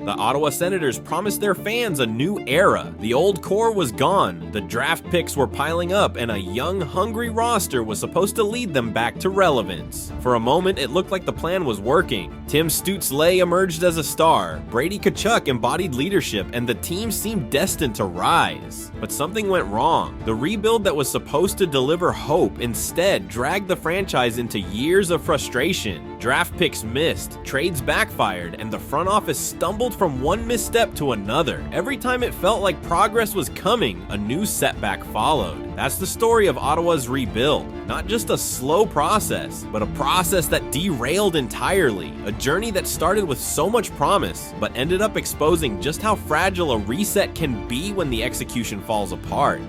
The Ottawa Senators promised their fans a new era. The old core was gone, the draft picks were piling up, and a young, hungry roster was supposed to lead them back to relevance. For a moment, it looked like the plan was working. Tim Stützle emerged as a star, Brady Tkachuk embodied leadership, and the team seemed destined to rise. But something went wrong. The rebuild that was supposed to deliver hope instead dragged the franchise into years of frustration. Draft picks missed, trades backfired, and the front office stumbled from one misstep to another. Every time it felt like progress was coming, a new setback followed. That's the story of Ottawa's rebuild. Not just a slow process, but a process that derailed entirely. A journey that started with so much promise, but ended up exposing just how fragile a reset can be when the execution falls apart.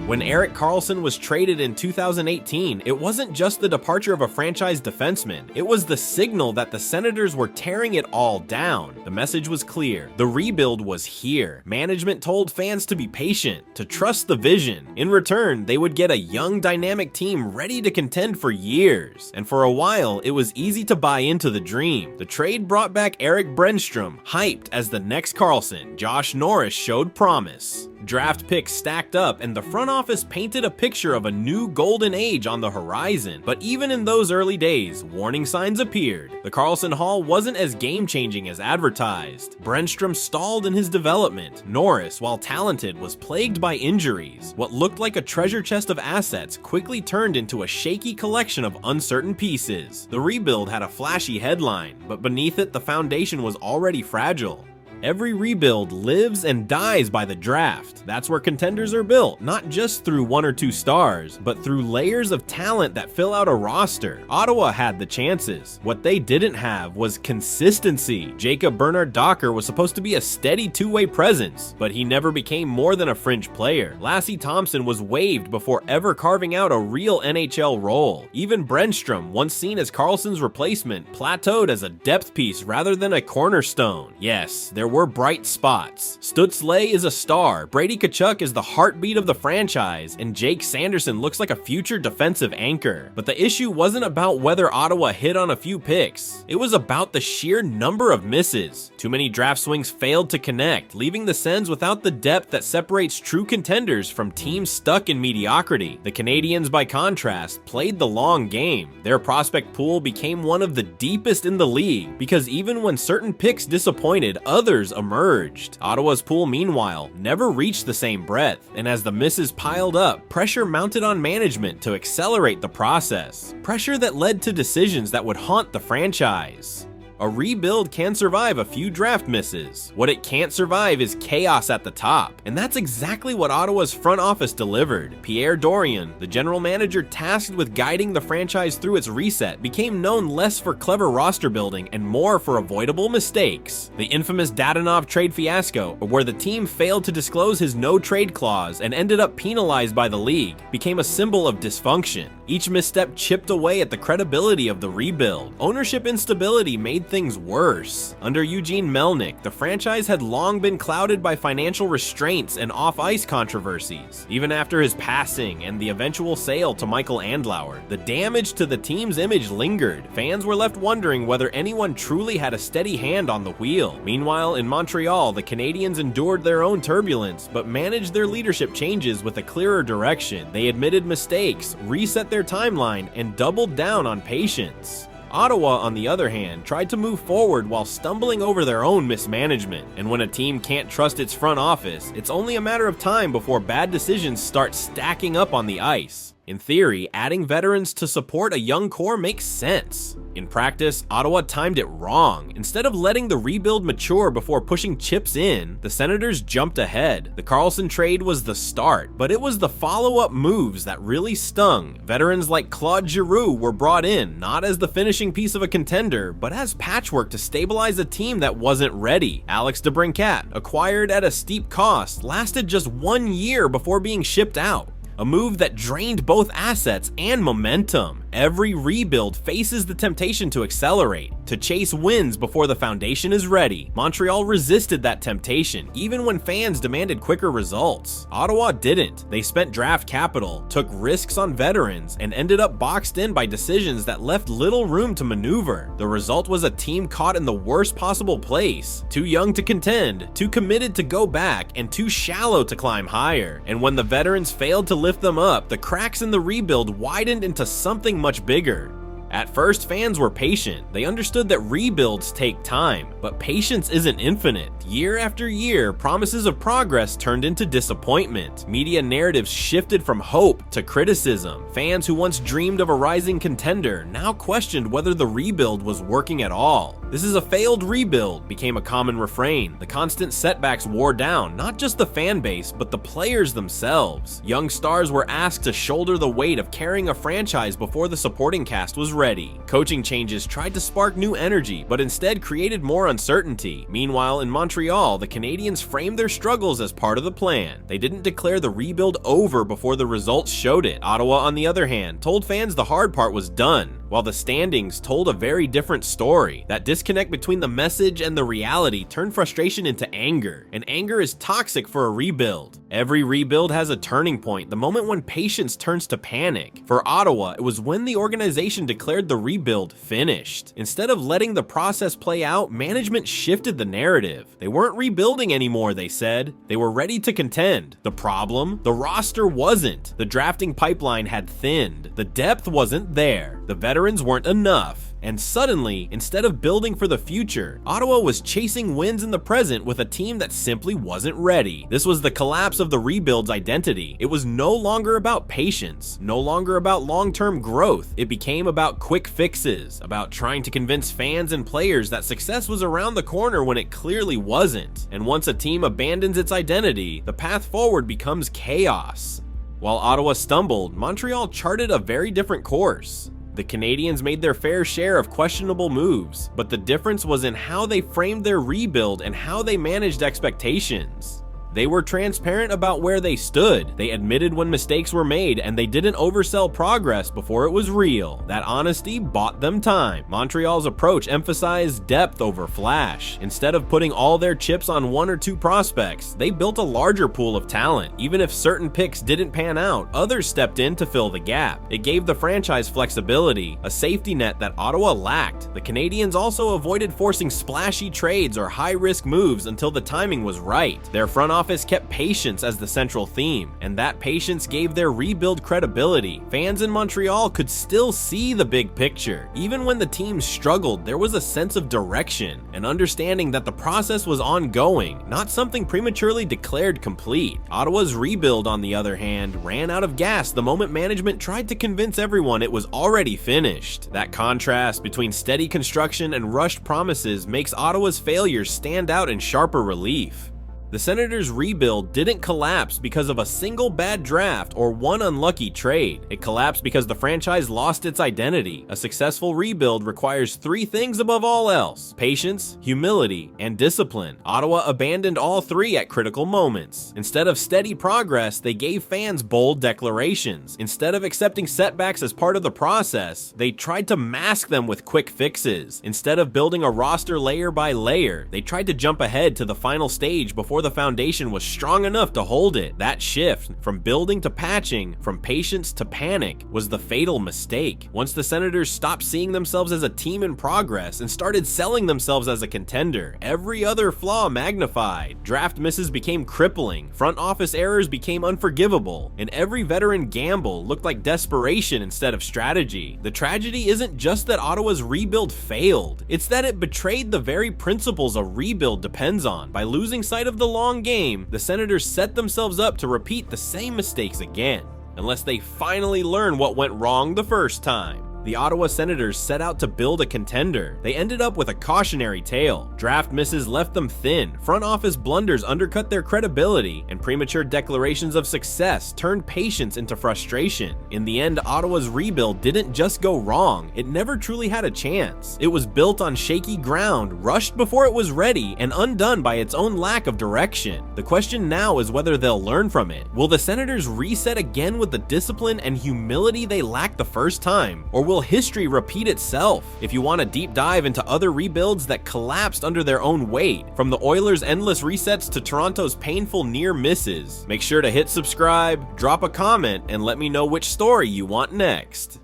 When Erik Karlsson was traded in 2018, it wasn't just the departure of a franchise defenseman, it was the signal that the Senators were tearing it all down. The message was clear. The rebuild was here. Management told fans to be patient, to trust the vision. In return, they would get a young, dynamic team ready to contend for years. And for a while, it was easy to buy into the dream. The trade brought back Erik Brännström, hyped as the next Karlsson. Josh Norris showed promise. Draft picks stacked up, and the front office painted a picture of a new golden age on the horizon. But even in those early days, warning signs appeared. The Karlsson haul wasn't as game-changing as advertised. Brännström stalled in his development. Norris, while talented, was plagued by injuries. What looked like a treasure chest of assets quickly turned into a shaky collection of uncertain pieces. The rebuild had a flashy headline, but beneath it, the foundation was already fragile. Every rebuild lives and dies by the draft. That's where contenders are built, not just through one or two stars, but through layers of talent that fill out a roster. Ottawa had the chances. What they didn't have was consistency. Jacob Bernard Docker was supposed to be a steady two-way presence, but he never became more than a fringe player. Lassie Thompson was waived before ever carving out a real NHL role. Even Brännström, once seen as Karlsson's replacement, plateaued as a depth piece rather than a cornerstone. Yes, there were bright spots. Stützle is a star, Brady Tkachuk is the heartbeat of the franchise, and Jake Sanderson looks like a future defensive anchor. But the issue wasn't about whether Ottawa hit on a few picks. It was about the sheer number of misses. Too many draft swings failed to connect, leaving the Sens without the depth that separates true contenders from teams stuck in mediocrity. The Canadiens, by contrast, played the long game. Their prospect pool became one of the deepest in the league, because even when certain picks disappointed, others emerged. Ottawa's pool, meanwhile, never reached the same breadth, and as the misses piled up, pressure mounted on management to accelerate the process. Pressure that led to decisions that would haunt the franchise. A rebuild can survive a few draft misses. What it can't survive is chaos at the top. And that's exactly what Ottawa's front office delivered. Pierre Dorion, the general manager tasked with guiding the franchise through its reset, became known less for clever roster building and more for avoidable mistakes. The infamous Dadonov trade fiasco, where the team failed to disclose his no-trade clause and ended up penalized by the league, became a symbol of dysfunction. Each misstep chipped away at the credibility of the rebuild. Ownership instability made things worse. Under Eugene Melnyk, the franchise had long been clouded by financial restraints and off-ice controversies. Even after his passing and the eventual sale to Michael Andlauer, the damage to the team's image lingered. Fans were left wondering whether anyone truly had a steady hand on the wheel. Meanwhile, in Montreal, the Canadiens endured their own turbulence, but managed their leadership changes with a clearer direction. They admitted mistakes, reset their timeline, and doubled down on patience. Ottawa, on the other hand, tried to move forward while stumbling over their own mismanagement. And when a team can't trust its front office, it's only a matter of time before bad decisions start stacking up on the ice. In theory, adding veterans to support a young core makes sense. In practice, Ottawa timed it wrong. Instead of letting the rebuild mature before pushing chips in, the Senators jumped ahead. The Karlsson trade was the start, but it was the follow-up moves that really stung. Veterans like Claude Giroux were brought in, not as the finishing piece of a contender, but as patchwork to stabilize a team that wasn't ready. Alex DeBrincat, acquired at a steep cost, lasted just 1 year before being shipped out. A move that drained both assets and momentum. Every rebuild faces the temptation to accelerate, to chase wins before the foundation is ready. Montreal resisted that temptation, even when fans demanded quicker results. Ottawa didn't. They spent draft capital, took risks on veterans, and ended up boxed in by decisions that left little room to maneuver. The result was a team caught in the worst possible place, too young to contend, too committed to go back, and too shallow to climb higher. And when the veterans failed to lift them up, the cracks in the rebuild widened into something much bigger. At first, fans were patient. They understood that rebuilds take time, but patience isn't infinite. Year after year, promises of progress turned into disappointment. Media narratives shifted from hope to criticism. Fans who once dreamed of a rising contender now questioned whether the rebuild was working at all. "This is a failed rebuild" became a common refrain. The constant setbacks wore down not just the fan base, but the players themselves. Young stars were asked to shoulder the weight of carrying a franchise before the supporting cast was ready. Coaching changes tried to spark new energy, but instead created more uncertainty. Meanwhile, in Montreal, the Canadiens framed their struggles as part of the plan. They didn't declare the rebuild over before the results showed it. Ottawa, on the other hand, told fans the hard part was done, while the standings told a very different story. That disconnect between the message and the reality turned frustration into anger, and anger is toxic for a rebuild. Every rebuild has a turning point, the moment when patience turns to panic. For Ottawa, it was when the organization declared the rebuild finished. Instead of letting the process play out, management shifted the narrative. They weren't rebuilding anymore, they said. They were ready to contend. The problem? The roster wasn't. The drafting pipeline had thinned. The depth wasn't there. The veterans weren't enough. And suddenly, instead of building for the future, Ottawa was chasing wins in the present with a team that simply wasn't ready. This was the collapse of the rebuild's identity. It was no longer about patience, no longer about long-term growth. It became about quick fixes, about trying to convince fans and players that success was around the corner when it clearly wasn't. And once a team abandons its identity, the path forward becomes chaos. While Ottawa stumbled, Montreal charted a very different course. The Canadiens made their fair share of questionable moves, but the difference was in how they framed their rebuild and how they managed expectations. They were transparent about where they stood. They admitted when mistakes were made, and they didn't oversell progress before it was real. That honesty bought them time. Montreal's approach emphasized depth over flash. Instead of putting all their chips on one or two prospects, they built a larger pool of talent. Even if certain picks didn't pan out, others stepped in to fill the gap. It gave the franchise flexibility, a safety net that Ottawa lacked. The Canadiens also avoided forcing splashy trades or high-risk moves until the timing was right. Their front office kept patience as the central theme, and that patience gave their rebuild credibility. Fans in Montreal could still see the big picture. Even when the team struggled, there was a sense of direction, an understanding that the process was ongoing, not something prematurely declared complete. Ottawa's rebuild, on the other hand, ran out of gas the moment management tried to convince everyone it was already finished. That contrast between steady construction and rushed promises makes Ottawa's failures stand out in sharper relief. The Senators' rebuild didn't collapse because of a single bad draft or one unlucky trade. It collapsed because the franchise lost its identity. A successful rebuild requires three things above all else: patience, humility, and discipline. Ottawa abandoned all three at critical moments. Instead of steady progress, they gave fans bold declarations. Instead of accepting setbacks as part of the process, they tried to mask them with quick fixes. Instead of building a roster layer by layer, they tried to jump ahead to the final stage before the foundation was strong enough to hold it. That shift, from building to patching, from patience to panic, was the fatal mistake. Once the Senators stopped seeing themselves as a team in progress and started selling themselves as a contender, every other flaw magnified. Draft misses became crippling, front office errors became unforgivable, and every veteran gamble looked like desperation instead of strategy. The tragedy isn't just that Ottawa's rebuild failed, it's that it betrayed the very principles a rebuild depends on. By losing sight of the long game, the Senators set themselves up to repeat the same mistakes again, unless they finally learn what went wrong the first time. The Ottawa Senators set out to build a contender. They ended up with a cautionary tale. Draft misses left them thin, front office blunders undercut their credibility, and premature declarations of success turned patience into frustration. In the end, Ottawa's rebuild didn't just go wrong, it never truly had a chance. It was built on shaky ground, rushed before it was ready, and undone by its own lack of direction. The question now is whether they'll learn from it. Will the Senators reset again with the discipline and humility they lacked the first time, or will history repeat itself? If you want a deep dive into other rebuilds that collapsed under their own weight, from the Oilers' endless resets to Toronto's painful near misses, make sure to hit subscribe, drop a comment, and let me know which story you want next.